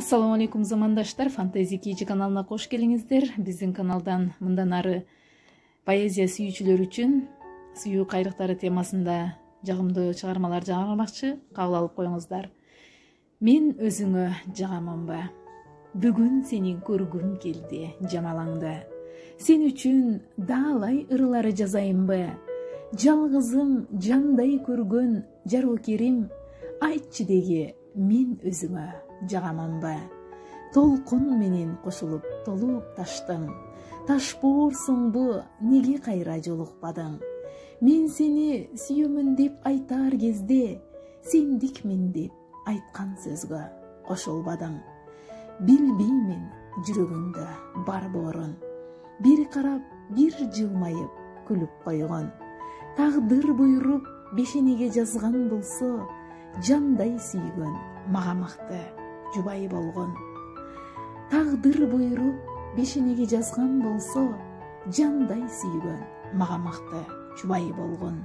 Assalamu алейкум замандаштар, Фантазия Кейджи каналына кош келиңиздер. Биздин каналдан мындан ары поэзия сүйүүчүлөр үчүн сүйүү кайрыктары темасында жагымдуу чыгармалар жаңырмакчы. Кабыл алып коюңуздар. Мен өзүңө жагаманбы? Бүгүн сени көргүм келди жамалаңды. Сен үчүн даалай ырылары жазайынбы? Жалгызым жандай көргөн жарокерим, айтчы деги мен өзүңө жагаманбы? Толкун менен кошулуп толуп таштың, таш боорсуңбу неге кайра жолукпадың? Мен сени сүйөмүн деп айтар кезде, сендикмин деп айткан сөзгө кошулбадың. Билбеймин жүрөгүңдө бар боорун, бир карап бир жылмайып күлүп койгон. Тагдыр буйруп бешенеге жазган болсо, жандай сүйгөн мага макты жубай болгон. Тагдыр буйруп бешенеге жазган болсо, жандай сүйгөн мага макты жубай болгон.